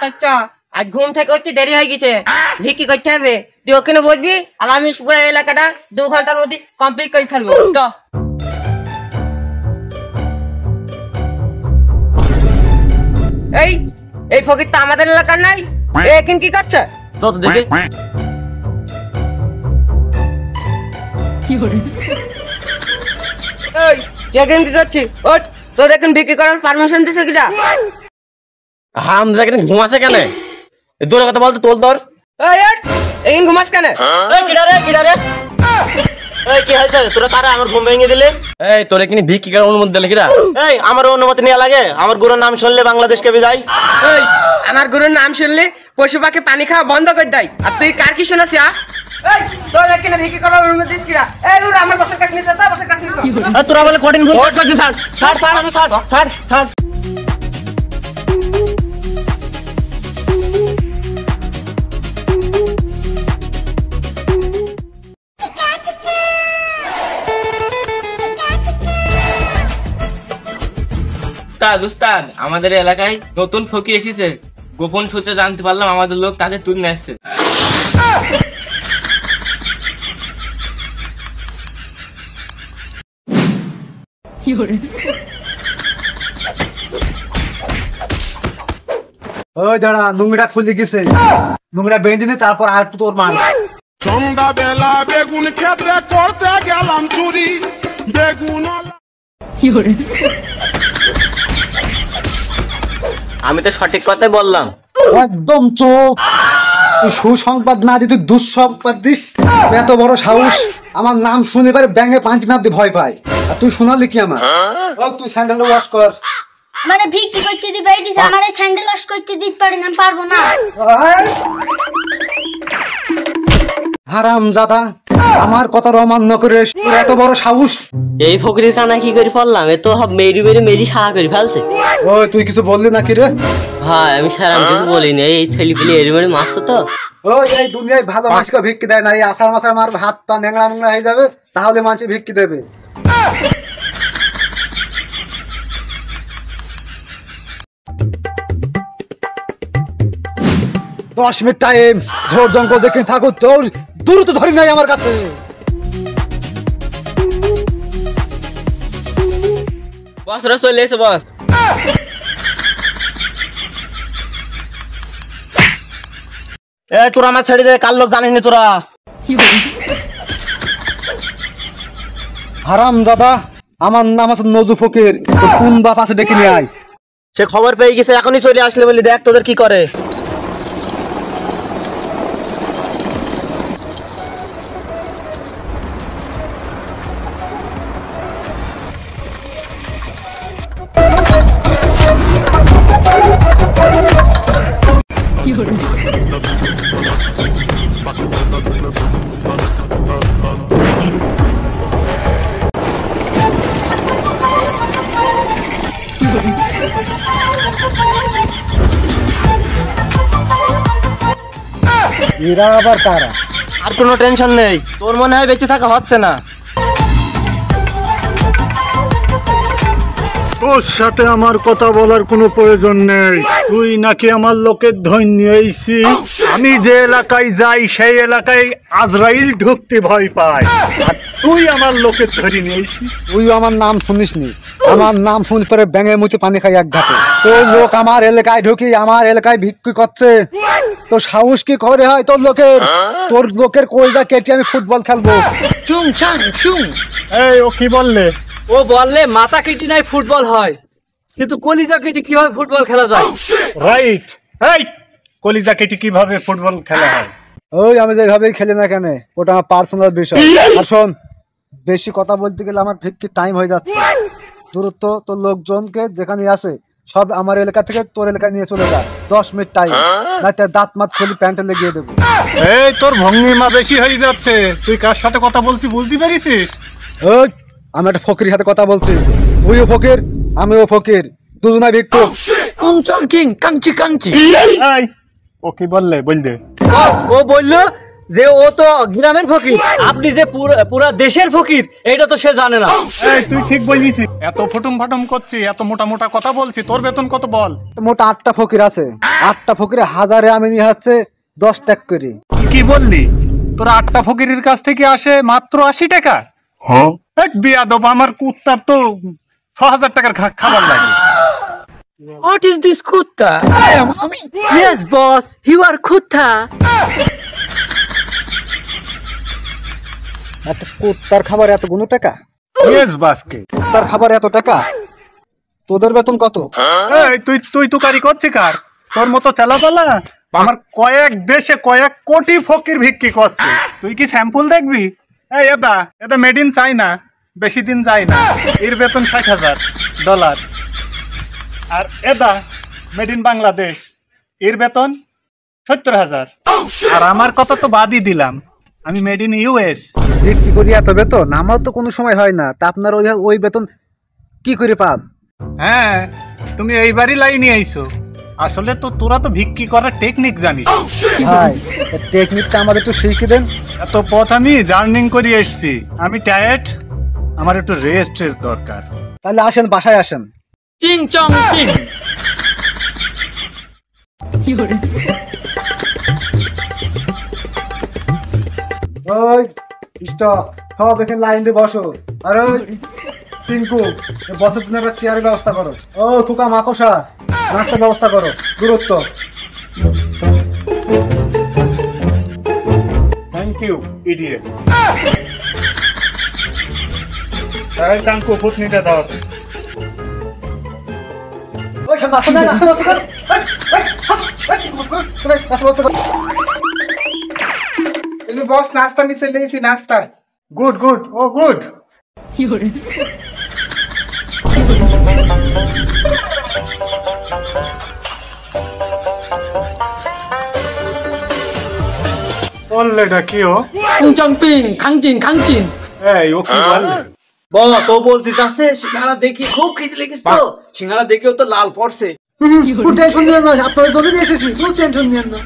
করছ? আজ ঘুম থেকে উঠতে দেরি হয়ে গেছে, ভিক্ষি করতে হবে। তুই ওখানে বসবি আর আমি পুরো এলাকাটা 2 ঘন্টার মধ্যে কমপ্লিট করে ফেলবো। তো এই এই ফকির তো আমাদের এলাকার নাই, এখন কি করছে? চল তো দেখি। এই তুই এখন কি করছিস? ওঠ, তোর এখন বিক্রি করার পারমিশন দিছে কিটা? হাম জায়গা ঘুমাছে কেন? দূরে কথা বলতে তোল তোর। এই ওঠ, এখন ঘুমাস কেন? এই কিডা রে এই কি হইছে? তোরা কারা আমার ঘুম ভেঙে দিলে? এই তোরে কি ভিক্ষি করার অনুমতি দিলে কিডা? এই আমার অনুমতি নেওয়া লাগে? আমার গুরুর নাম শুনলে বাংলাদেশ কে বিদায়। এই আমার গুরুর নাম শুনলে পশু পাখি পানি খাওয়া বন্ধ করে দেয়, আর তুই কার কি শোনাস? এই তোর এখানে ভিক্ষি করার অনুমতি দিস কিরা? এই ওরা আমার বসের কাছে নিছে, তা বসের কাছে নিছে। তোরা বলে কঠিন ভুল করছিস। ছাড় আমি ছাড়। উস্তাদ আমাদের এলাকায় নতুন ফকির এসেছে, গোপন সূত্রে জানতে পারলাম আমাদের লোক তাদের তুলে আসছে। ওই দাঁড়া, নোংরা খুলে গেছে, নোংরা বেঁধে নে, তারপর আর একটু তোর মান। সন্ধ্যা বেলা বেগুন ক্ষেত্রে করতে গেলাম চুরি, বেগুন আমি তো সঠিক কথাই বললাম। একদম চোখ, তুই সুসংবাদ না দিয়ে তুই দুঃসংবাদ দিস। এত বড় সাহস, আমার নাম শুনে পারে ব্যাঙে পাঁচ নাম দিয়ে ভয় পায়, আর তুই শোনালি কি আমার? বল, তুই স্যান্ডেল ওয়াশ কর। মানে ভিক্ষি করতে দিবে এডিস, আমারে স্যান্ডেল ওয়াশ করতে দিতে পারে না, পারবো না। হারামজাদা, আমার কথার অমান্য করে তোর এত বড় সাহস। এই ফকিরের কানা কি করে ফেললাম? এ তো মেরি সাহা করে ফেলছে। ওই তুই কিছু বললি নাকি রে? ভাই আমি সারা কিছু বলিনি, এই ছেলে পেলে এরি মেরে মারছো তো। ওই এই দুনিয়ায় ভালো মানুষকে ভিক্ষি দেয় না, এই আষাঢ় মাসের মার হাত পা ন্যাংরা ন্যাংরা হয়ে যাবে, তাহলে মানুষ ভিক্ষি দেবে। 10 মিনিট টাইম, ঝোড় জঙ্গল দেখে থাকো, তোর দূর তো ধরি নাই আমার কাছে। বস ওরা চলে এসো বস। এ তোরা আমার ছেড়ে দে, কার লোক জানিস নি তোরা? হারামজাদা, আমার নাম আছে নজু ফকির, কোন বাপ আছে ডেকে নিয়ে আয়। সে খবর পেয়ে গেছে, এখনই চলে আসলে বলি, দেখ তোদের কি করে। এরা আবার কারা? আর কোনো টেনশন নেই, তোর মনে হয় বেঁচে থাকা হচ্ছে না। তোর সাথে আমার কথা বলার কোনো প্রয়োজন নেই, তুই নাকি আমার লোকের ধন নিয়েছি। আমি যে এলাকায় যাই সেই এলাকায় আজরাইল ঢুকতে ভয় পায়, আর তুই আমার লোকের ধরে নিয়েছি। তুই আমার নাম শুনিস নি? আমার নাম শুনতে পরে ব্যাঙের মুখে পানি খাই এক ঘাটে। তোর লোক আমার এলাকায় ঢুকি আমার এলাকায় ভিক্ষি করছে, তোর সাহস কি করে হয় তোর লোকের? তোর লোকের কলজা কেটে আমি ফুটবল খেলবো। শুং ছাং শুং। এই ও কি বললে? ও বললে মাথা কেটে নাই ফুটবল হয়, কিন্তু কলিজা কেটে কিভাবে ফুটবল খেলা যায়? রাইট। এই কলিজা কেটে কিভাবে ফুটবল খেলা হয়? ওই আমি যেভাবেই খেলি না কেন, ওটা আমার পার্সোনাল বিষয়। আর শোন, বেশি কথা বলতে গেলে আমার ভিক্ষির টাইম হয়ে যাচ্ছে। দূরত্ব তোর লোকজনকে যেখানে আছে সব আমার এলাকা থেকে তোর এলাকায় নিয়ে চলে যা, 10 মিনিট টাইম, না দাঁত মাত খুলি প্যান্টে লেগিয়ে দেবো। এই তোর ভঙ্গিমা বেশি হয়ে যাচ্ছে, তুই কার সাথে কথা বলছিস বুঝতে পারিস? ওই আমি একটা ফকিরের সাথে কথা বলছি, তুইও ফকির আমিও ফকির, দুজনাই ভিক্ষুক। কিং কাঞ্চি কাঞ্চি। এই ও কি বললে? বল দে। বস ও বললো যে ও তো গ্রামের ফকির, আপনি যে পুরা দেশের ফকির এটা তো সে জানে না। এই তুই ঠিক বলিস, এত ফটুম ফাটুম করছি, এত মোটা মোটা কথা বলছি, তোর বেতন কত বল? মোটা 8টা ফকির আছে, 8টা ফকিরে হাজারে আমি নিয়ে হচ্ছে 10 টাকা করে। কি বললি? তোর 8টা ফকিরের কাছ থেকে আসে মাত্র 80 টাকা? হ্যাঁ বিয়াদব, আমার কুত্তার তো 6000 টাকার খাবার লাগে। What is this kutta? I am Ami. Yes, boss. You are kutta. একটা কুত্তার খাবার এতগুলো টাকা? ইয়েস বাসকে। কুত্তার খাবার এত টাকা? তোদের বেতন কত? এই তুই তুকারি করছিস কার? তোর মতো চালাপালা আমার কয়েক দেশে কয়েক কোটি ফকির ভিক্ষি করছে, তুই কি স্যাম্পল দেখবি? এই এটা মেড ইন চাইনা, বেশি দিন যায় না, এর বেতন $60,000। আর এটা মেড ইন বাংলাদেশ, এর বেতন 70,000। আর আমার কথা তো বাদই দিলাম, আমি মেড ইন ইউএস। বিক্রি করি এত বেতন? আমার তো কোনো সময় হয় না, তা আপনার ওই বেতন কি করে পান? হ্যাঁ, তুমি এইবারই লাইনে আইছো। আসলে তো তোরা তো ভিক্ষি করার টেকনিক জানিস। ভাই টেকনিকটা আমাদের একটু শিখিয়ে দেন। এত পথ আমি জার্নিং করে এসেছি, আমি টায়ার্ড, আমার একটু রেস্টের দরকার। তাহলে আসেন, বাসায় আসেন। চিং চং চিং। ওই স্টপ, সব এখানে লাইন দিয়ে বসো। আর ওই টিঙ্কু, বসের জন্য একটা চেয়ারের ব্যবস্থা করো। ও খুকা মাকসা, নাস্তার ব্যবস্থা করো। দূরত্ব। Thank you idiot. এই সাঙ্কু ফুটনিটা দাও। ওই সব নাস্তা নেই, নাস্তা করো। বস নাস্তা নিচে লেছি, নাস্তা। গুড গুড, ও গুড। বললেটা কি ও? চংপিং খাংচিন খাংচিন। এই ও কি বললে? বস ও বলতে চাচ্ছে সিঙ্গাড়া দেখি খুব খিদে লেগেছে তো, সিঙ্গাড়া দেখেও তো লাল পড়ছে। কোনো টেনশন নিয়েন না, আপনাদের জন্য নিয়ে এসেছি, কোনো টেনশন নিয়েন না।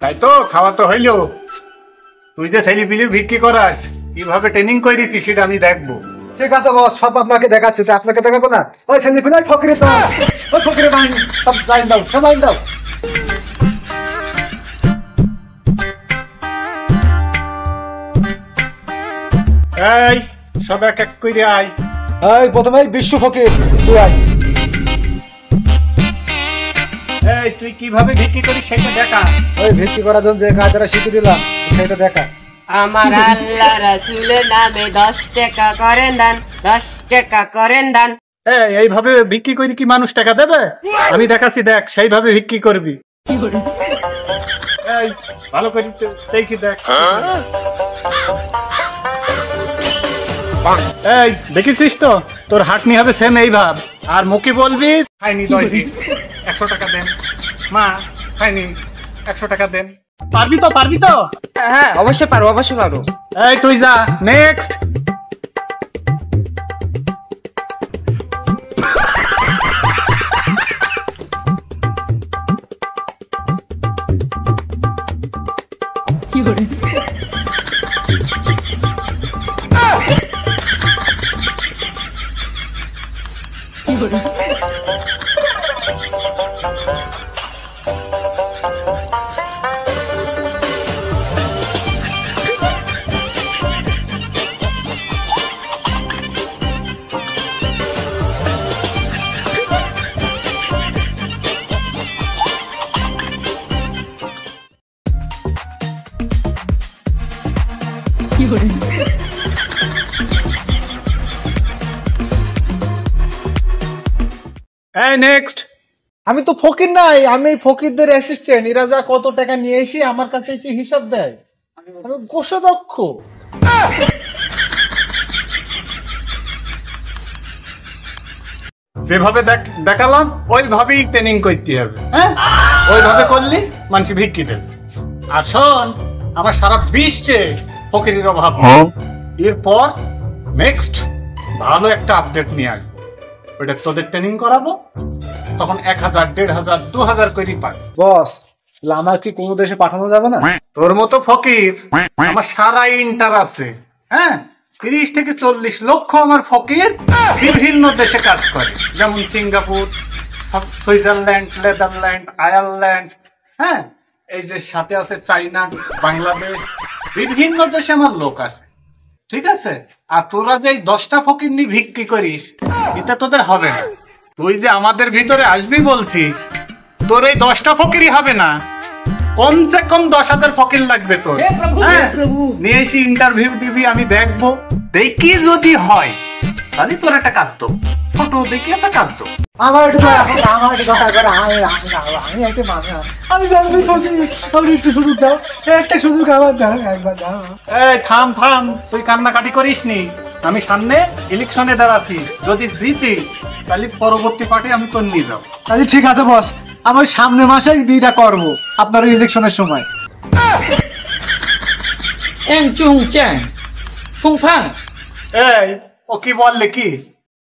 তাই তো, খাওয়া তো হইলো। তুই যে ছেলেপিলির ভিক্ষি করাস, কিভাবে ট্রেনিং করেছিস সেটা আমি দেখবো। ঠিক আছে বস, সব আপনাকে দেখাচ্ছি। তা আপনাকে দেখাবো না? ওই ছেলে ফিলাই ফকিরে তো, ওই ফকিরে বাহিনী সব লাইন দাও, সব লাইন দাও। এই সব এক এক করে আয়। এই প্রথমে বিশ্ব ফকির, তুই আয়। এই তুই কিভাবে ভিক্ষি করিস সেটা দেখা। ওই ভিক্ষি করার জন্য যে কায়দাটা শিখে দিলাম সেটা দেখা। আমার আল্লাহ রাসূলের নামে 10 টাকা করেন দান, 10 টাকা করেন দান। এইভাবে ভিক্ষি করে কি মানুষ টাকা দেবে? আমি দেখাচ্ছি, দেখ সেইভাবে ভিক্ষি করবি। এই ভালো করে দেখি, দেখ। এই দেখেছিস তো, তোর হাঁটনি হবে সেম এই ভাব। আর মুখে বলবি খাইনি 10 দিন, 100 টাকা দেন। মা খাইনি, 100 টাকা দেন। পারবি তো, পারবি তো? হ্যাঁ অবশ্যই পারবো, অবশ্যই পারবো। এই তুই যা, নেক্সট। এই নেক্সট। আমি তো ফকির নাই, আমি ফকিরদের অ্যাসিস্ট্যান্ট। এরা যা কত টাকা নিয়ে এসে আমার কাছে এসে হিসাব দেয়। আমি কোষাধ্যক্ষ। যেভাবে দেখালাম ওইভাবেই ট্রেনিং করতে হবে, হ্যাঁ? ওইভাবে করলে মানুষ ভিক্ষি দেবে। আর শোন, আমার সারা বিশ্বে ফকিরের অভাব নেই। এরপর নেক্সট ভালো একটা আপডেট নিয়ে আসবো, ওইটা তোদের ট্রেনিং করাবো, তখন 1000, 1500, 2000 করে পাবে। বস, আমার কি কোনো দেশে পাঠানো যাবে না? তোর মতো ফকির আমার সারা ইন্টার আছে, হ্যাঁ? 30 থেকে 40 লক্ষ আমার ফকির বিভিন্ন দেশে কাজ করে, যেমন সিঙ্গাপুর, সুইজারল্যান্ড, নেদারল্যান্ড, আয়ারল্যান্ড, হ্যাঁ? এই যে সাথে আছে চাইনা, বাংলাদেশ, বিভিন্ন দেশে আমার লোক আছে, ঠিক আছে? আর তোরা যে 10টা ফকির নিয়ে ভিক্ষি করিস, এটা তোদের হবে না। তুই যে আমাদের ভিতরে আসবি বলছি, তোর এই 10টা ফকিরই হবে না, কমসে কম 10,000 ফকির লাগবে তোর। হ্যাঁ, নিয়ে এসে ইন্টারভিউ দিবি, আমি দেখবো, দেখি যদি হয় তাহলে তোর একটা কাজ তো ছোট দেখি একটা কাজ তো। আমার একটু কথা করে আমি একটা মানুষ, আমি জানি আমি একটু সুযোগ দাও, একটা সুযোগ আমার দাও, একবার দাও। এই থাম থাম, তুই কান্নাকাটি করিস নি, আমি সামনে ইলেকশনে দাঁড়াছি, যদি জিতি তাহলে পরবর্তী পার্টি আমি তোর নিয়ে যাবো। আচ্ছা ঠিক আছে বস, আমি সামনে মাসেই বিয়েটা করবো আপনার ইলেকশনের সময়। এই ও কি বললে কি?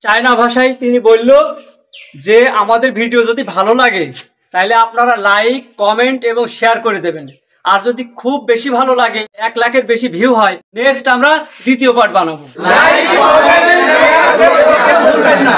চায়না ভাষায় তিনি বলল যে আমাদের ভিডিও যদি ভালো লাগে তাহলে আপনারা লাইক, কমেন্ট এবং শেয়ার করে দেবেন। আর যদি খুব বেশি ভালো লাগে, 1 লাখের বেশি ভিউ হয়, নেক্সট আমরা দ্বিতীয় পার্ট বানাবো। লাইক, কমেন্ট, শেয়ার করবেন না।